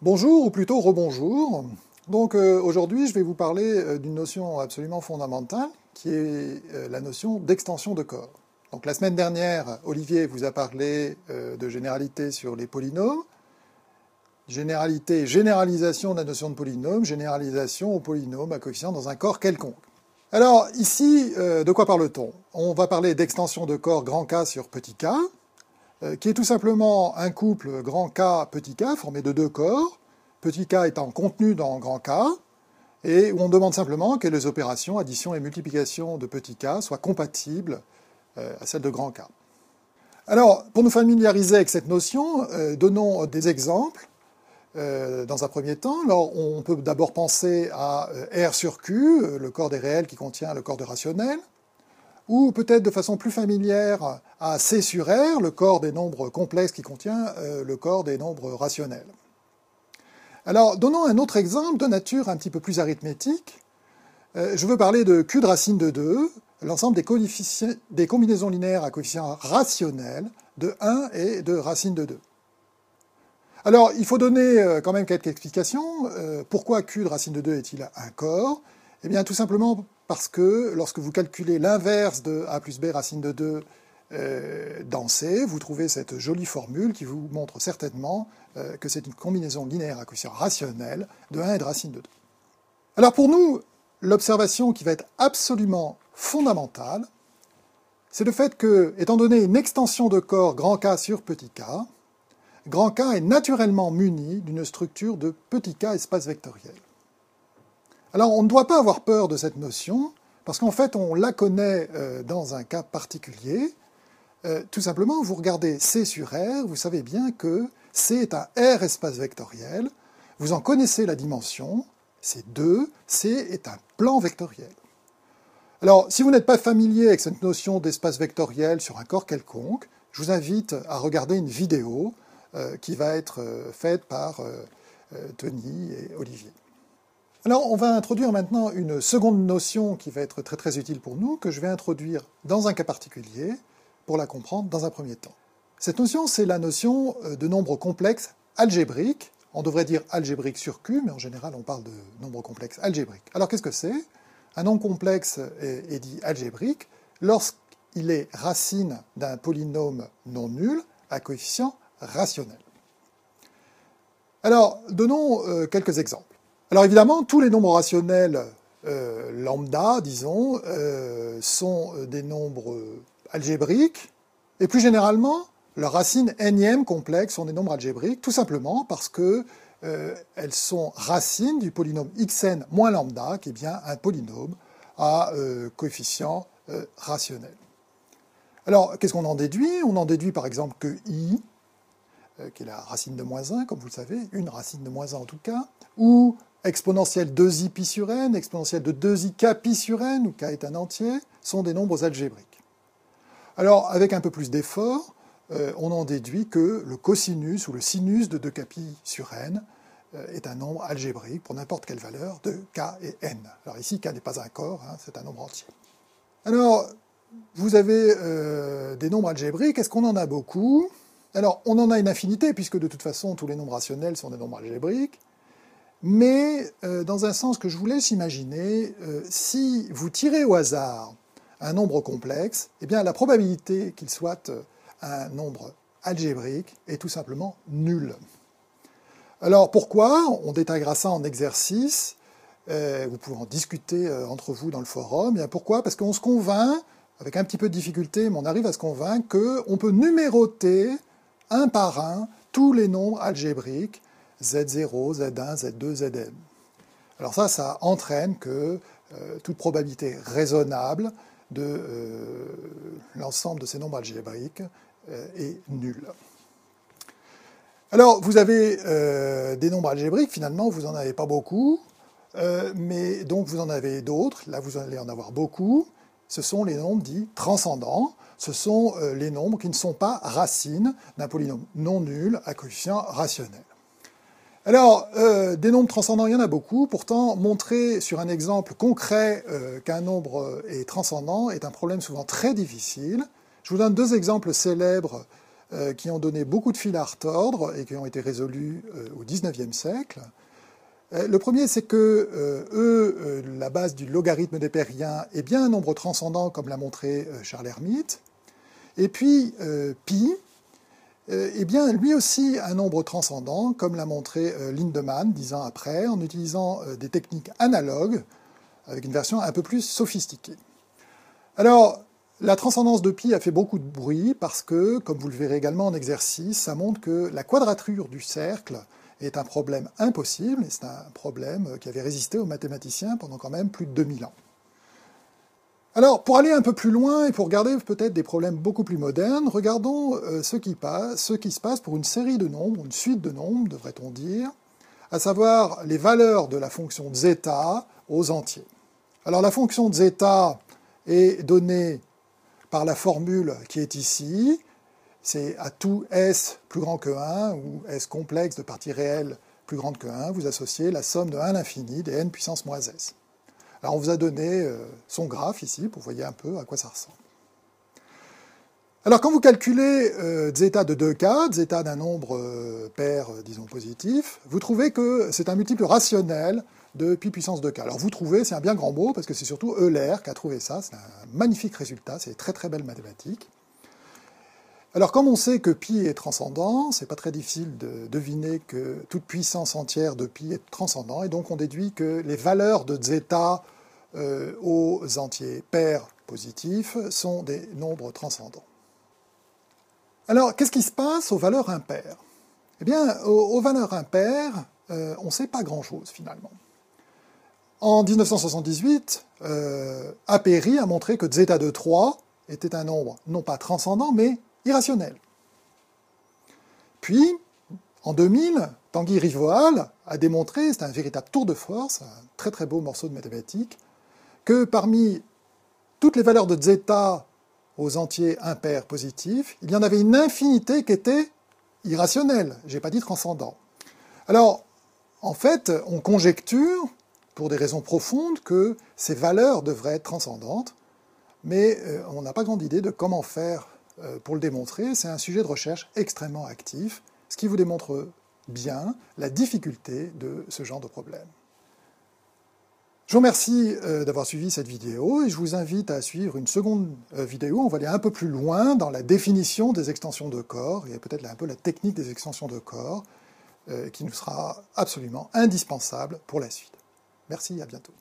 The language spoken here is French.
Bonjour, ou plutôt rebonjour. Donc aujourd'hui, je vais vous parler d'une notion absolument fondamentale, qui est la notion d'extension de corps. Donc la semaine dernière, Olivier vous a parlé de généralité sur les polynômes, généralisation de la notion de polynôme, généralisation au polynôme à coefficient dans un corps quelconque. Alors ici, de quoi parle-t-on? On va parler d'extension de corps grand K sur petit k, qui est tout simplement un couple grand K, petit k, formé de deux corps, petit k étant contenu dans grand K, et où on demande simplement que les opérations addition et multiplication de petit k soient compatibles à celles de grand K. Alors, pour nous familiariser avec cette notion, donnons des exemples. Dans un premier temps, alors, on peut d'abord penser à R sur Q, le corps des réels qui contient le corps de rationnel, ou peut-être de façon plus familière à C sur R, le corps des nombres complexes qui contient le corps des nombres rationnels. Alors, donnons un autre exemple de nature un petit peu plus arithmétique. Je veux parler de Q de racine de 2, l'ensemble des combinaisons linéaires à coefficient rationnel de 1 et de racine de 2. Alors, il faut donner quand même quelques explications. Pourquoi Q de racine de 2 est-il un corps? Eh bien, tout simplement parce que lorsque vous calculez l'inverse de a plus b racine de 2 dans C, vous trouvez cette jolie formule qui vous montre certainement que c'est une combinaison linéaire à coefficient rationnel de 1 et de racine de 2. Alors pour nous, l'observation qui va être absolument fondamentale, c'est le fait que, étant donné une extension de corps grand K sur petit k, grand K est naturellement muni d'une structure de petit k espace vectoriel. Alors on ne doit pas avoir peur de cette notion, parce qu'en fait on la connaît dans un cas particulier. Tout simplement, vous regardez C sur R, vous savez bien que C est un R espace vectoriel, vous en connaissez la dimension, c'est 2, C est un plan vectoriel. Alors, si vous n'êtes pas familier avec cette notion d'espace vectoriel sur un corps quelconque, je vous invite à regarder une vidéo qui va être faite par Tony et Olivier. Alors, on va introduire maintenant une seconde notion qui va être très très utile pour nous, que je vais introduire dans un cas particulier, pour la comprendre dans un premier temps. Cette notion, c'est la notion de nombre complexe algébrique. On devrait dire algébrique sur Q, mais en général, on parle de nombre complexe algébrique. Alors, qu'est-ce que c'est? Un nombre complexe est dit algébrique lorsqu'il est racine d'un polynôme non nul à coefficient rationnel. Alors, donnons quelques exemples. Alors, évidemment, tous les nombres rationnels lambda, disons, sont des nombres algébriques, et plus généralement, leurs racines énièmes complexes sont des nombres algébriques, tout simplement parce que elles sont racines du polynôme xn moins lambda, qui est bien un polynôme à coefficient rationnel. Alors, qu'est-ce qu'on en déduit? On en déduit par exemple que i, qui est la racine de moins 1, comme vous le savez, une racine de moins 1 en tout cas, ou exponentielle 2i pi sur n, exponentielle de 2i k pi sur n, où k est un entier, sont des nombres algébriques. Alors, avec un peu plus d'effort, on en déduit que le cosinus ou le sinus de 2k pi sur n est un nombre algébrique pour n'importe quelle valeur de k et n. Alors ici, k n'est pas un corps, hein, c'est un nombre entier. Alors, vous avez des nombres algébriques, est-ce qu'on en a beaucoup? Alors, on en a une infinité, puisque de toute façon, tous les nombres rationnels sont des nombres algébriques, mais dans un sens que je vous laisse imaginer, si vous tirez au hasard un nombre complexe, eh bien la probabilité qu'il soit un nombre algébrique est tout simplement nulle. Alors pourquoi? On détaillera ça en exercice, vous pouvez en discuter entre vous dans le forum. Bien pourquoi? Parce qu'on se convainc, avec un petit peu de difficulté, mais on arrive à se convaincre qu'on peut numéroter un par un tous les nombres algébriques, Z0, Z1, Z2, Zn. Alors ça entraîne que toute probabilité raisonnable de l'ensemble de ces nombres algébriques est nulle. Alors, vous avez des nombres algébriques, finalement, vous n'en avez pas beaucoup, mais donc vous en avez d'autres, là vous allez en avoir beaucoup, ce sont les nombres dits transcendants, ce sont les nombres qui ne sont pas racines d'un polynôme non nul à coefficient rationnel. Alors, des nombres transcendants, il y en a beaucoup. Pourtant, montrer sur un exemple concret qu'un nombre est transcendant est un problème souvent très difficile. Je vous donne deux exemples célèbres qui ont donné beaucoup de fils à retordre et qui ont été résolus au XIXe siècle. Le premier, c'est que la base du logarithme népérien est bien un nombre transcendant, comme l'a montré Charles Hermite. Et puis, pi est bien lui aussi un nombre transcendant, comme l'a montré Lindemann 10 ans après, en utilisant des techniques analogues, avec une version un peu plus sophistiquée. Alors, la transcendance de pi a fait beaucoup de bruit parce que, comme vous le verrez également en exercice, ça montre que la quadrature du cercle est un problème impossible, et c'est un problème qui avait résisté aux mathématiciens pendant quand même plus de 2000 ans. Alors, pour aller un peu plus loin et pour regarder peut-être des problèmes beaucoup plus modernes, regardons ce qui se passe pour une série de nombres, une suite de nombres, devrait-on dire, à savoir les valeurs de la fonction zeta aux entiers. Alors, la fonction zeta est donnée par la formule qui est ici, c'est à tout S plus grand que 1, ou S complexe de parties réelles plus grande que 1, vous associez la somme de 1 à l'infini des n puissance moins s. Alors on vous a donné son graphe ici, pour que vous voyez un peu à quoi ça ressemble. Alors quand vous calculez zeta de 2k, zeta d'un nombre pair, disons positif, vous trouvez que c'est un multiple rationnel de pi puissance 2k. Alors vous trouvez, c'est un bien grand mot, parce que c'est surtout Euler qui a trouvé ça, c'est un magnifique résultat, c'est très très belle mathématique. Alors comme on sait que pi est transcendant, c'est pas très difficile de deviner que toute puissance entière de pi est transcendant, et donc on déduit que les valeurs de zeta aux entiers pairs positifs sont des nombres transcendants. Alors qu'est-ce qui se passe aux valeurs impaires? Eh bien, aux valeurs impaires, on ne sait pas grand-chose finalement. En 1978, Apéry a montré que zeta de 3 était un nombre non pas transcendant, mais irrationnel. Puis, en 2000, Tanguy Rivoal a démontré, c'est un véritable tour de force, un très très beau morceau de mathématiques, que parmi toutes les valeurs de zeta aux entiers impairs positifs, il y en avait une infinité qui était irrationnelle, je n'ai pas dit transcendant. Alors, en fait, on conjecture, pour des raisons profondes, que ces valeurs devraient être transcendantes, mais on n'a pas grande idée de comment faire pour le démontrer. C'est un sujet de recherche extrêmement actif, ce qui vous démontre bien la difficulté de ce genre de problème. Je vous remercie d'avoir suivi cette vidéo et je vous invite à suivre une seconde vidéo. On va aller un peu plus loin dans la définition des extensions de corps et peut-être un peu la technique des extensions de corps qui nous sera absolument indispensable pour la suite. Merci, à bientôt.